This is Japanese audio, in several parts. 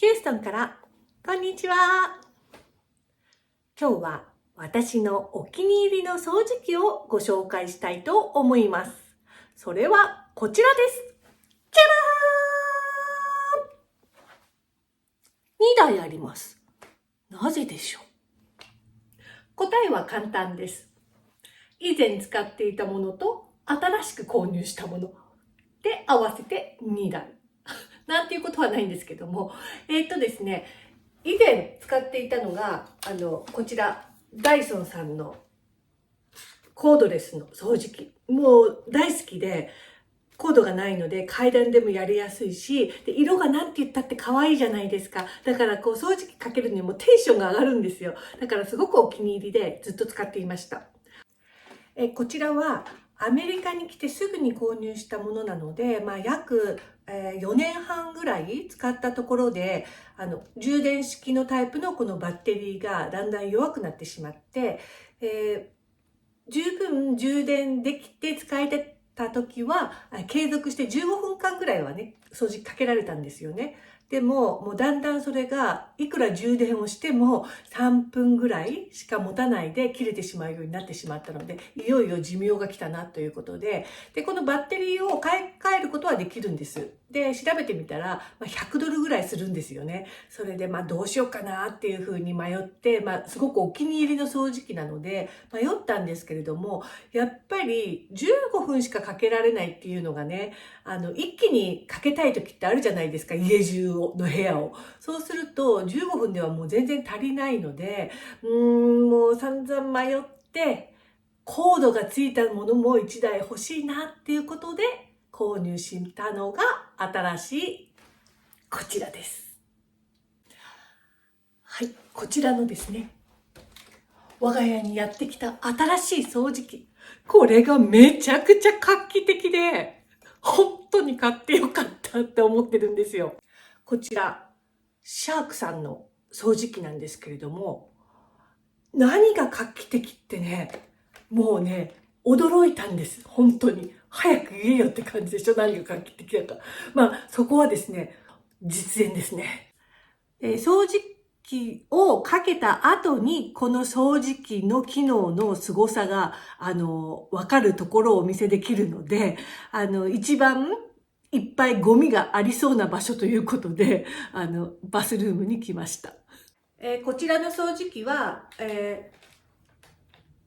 ヒューストンから、こんにちは。今日は私のお気に入りの掃除機をご紹介したいと思います。それはこちらです。じゃらーん！ 2 台あります。なぜでしょう？答えは簡単です。以前使っていたものと新しく購入したもので合わせて2台。なんていうことはないんですけども、ですね、以前使っていたのが、こちら、ダイソンさんのコードレスの掃除機。もう大好きで、コードがないので階段でもやりやすいし、で色がなんて言ったって可愛いじゃないですか。だからこう掃除機かけるにもテンションが上がるんですよ。だからすごくお気に入りでずっと使っていました。こちらはアメリカに来てすぐに購入したものなので、約4年半ぐらい使ったところで、充電式のタイプのこのバッテリーがだんだん弱くなってしまって、十分充電できて使えてた時は、継続して15分間ぐらいはね、掃除機かけられたんですよね。でも、もうだんだんそれが、いくら充電をしても3分ぐらいしか持たないで切れてしまうようになってしまったので、いよいよ寿命が来たなということで、このバッテリーを買い替えることはできるんです。で、調べてみたら、100ドルぐらいするんですよね。それで、どうしようかなっていうふうに迷って、すごくお気に入りの掃除機なので、迷ったんですけれども、やっぱり15分しかかけられないっていうのがね、一気にかけたい時ってあるじゃないですか、家中の部屋を。そうすると、15分ではもう全然足りないので、もう散々迷って、コードがついたものも1台欲しいなっていうことで、購入したのが新しいこちらです。はい、こちらのですね、我が家にやってきた新しい掃除機。これがめちゃくちゃ画期的で、本当に買ってよかったって思ってるんですよ。こちら、シャークさんの掃除機なんですけれども、何が画期的ってね、もうね、驚いたんです。本当に。早く言えよって感じでしょ？何が画期的だか。そこはですね、実演ですね。掃除機をかけた後に、この掃除機の機能の凄さが、わかるところをお見せできるので、一番いっぱいゴミがありそうな場所ということで、バスルームに来ました。こちらの掃除機は、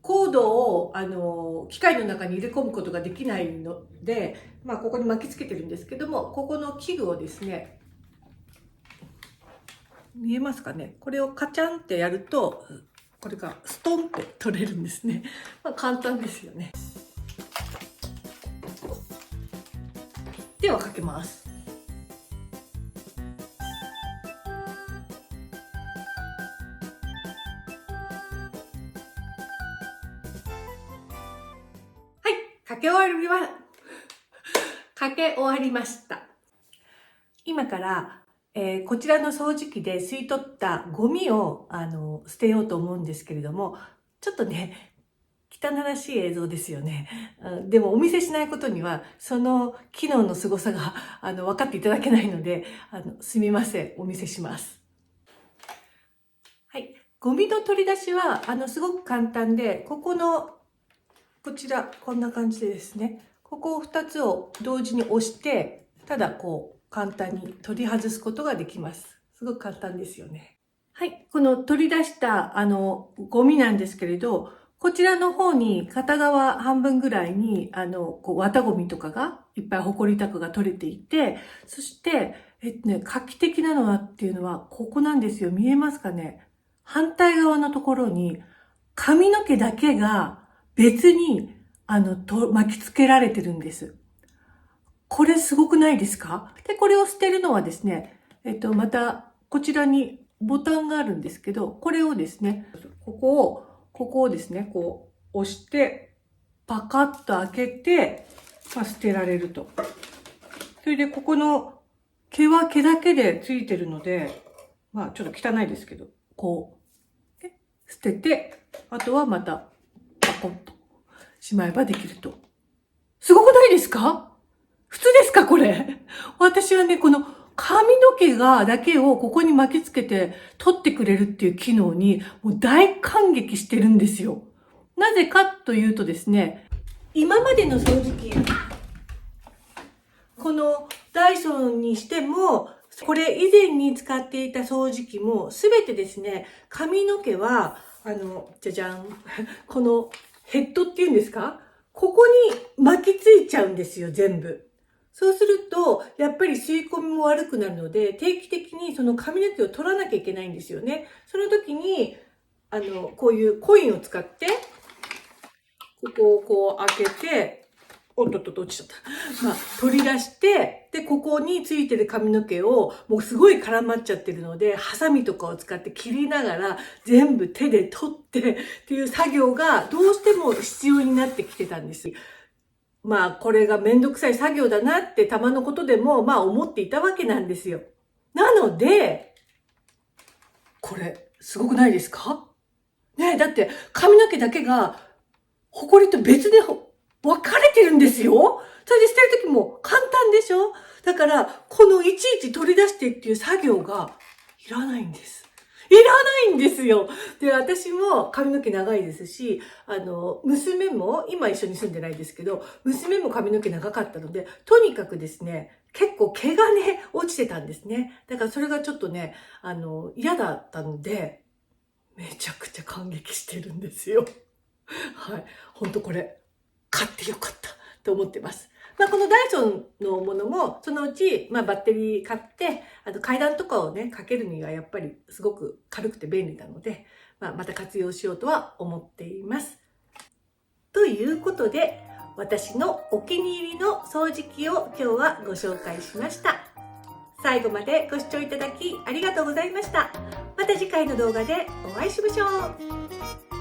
コードを、機械の中に入れ込むことができないので、ここに巻きつけてるんですけども、ここの器具をですね、見えますかね？これをカチャンってやると、これがストンって取れるんですね。簡単ですよね。ではかけます。はい、かけ終わりました。今から、こちらの掃除機で吸い取ったゴミを捨てようと思うんですけれども、ちょっとね、汚らしい映像ですよね。でもお見せしないことには、その機能の凄さが分かっていただけないので、すみません、お見せします。はい。ゴミの取り出しは、すごく簡単で、こちら、こんな感じでですね、ここを2つを同時に押して、ただ簡単に取り外すことができます。すごく簡単ですよね。はい。この取り出した、ゴミなんですけれど、こちらの方に片側半分ぐらいに、綿ゴミとかがいっぱいホコリタクが取れていて、そして、画期的なのはっていうのは、ここなんですよ。見えますかね？反対側のところに、髪の毛だけが別に、巻きつけられてるんです。これすごくないですか？で、これを捨てるのはですね、また、こちらにボタンがあるんですけど、これをですね、ここをですね、押して、パカッと開けて、捨てられると。それで、ここの毛は毛だけでついてるので、ちょっと汚いですけど、捨てて、あとはまた、パコンとしまえばできると。すごくないですか？普通ですかこれ？私はね、この髪の毛だけをここに巻きつけて取ってくれるっていう機能にもう大感激してるんですよ。なぜかというとですね、今までの掃除機、このダイソンにしても、これ以前に使っていた掃除機もすべてですね、髪の毛は、じゃじゃん。このヘッドっていうんですか？ここに巻きついちゃうんですよ、全部。そうすると、やっぱり吸い込みも悪くなるので、定期的にその髪の毛を取らなきゃいけないんですよね。その時に、こういうコインを使って、ここをこう開けて、おっとっとっと落ちちゃった。まあ、取り出して、で、ここについてる髪の毛を、もうすごい絡まっちゃってるので、ハサミとかを使って切りながら、全部手で取ってっていう作業がどうしても必要になってきてたんです。まあ、これがめんどくさい作業だなってたまのことでも、まあ思っていたわけなんですよ。なので、これ、すごくないですか？ねえ、だって髪の毛だけが、ホコリと別で分かれてるんですよ。それで捨てるときも簡単でしょ？だから、このいちいち取り出してっていう作業がいらないんです。いらないんですよ。で、私も髪の毛長いですし、娘も、今一緒に住んでないですけど、娘も髪の毛長かったので、とにかくですね、結構毛がね、落ちてたんですね。だからそれがちょっとね、嫌だったので、めちゃくちゃ感激してるんですよ。はい。ほんとこれ、買ってよかったと思ってます。まあ、このダイソンのものも、そのうち、まあ、バッテリー買って、階段とかをね、かけるにはやっぱりすごく軽くて便利なので、まあ、また活用しようとは思っています。ということで、私のお気に入りの掃除機を今日はご紹介しました。最後までご視聴いただきありがとうございました。また次回の動画でお会いしましょう。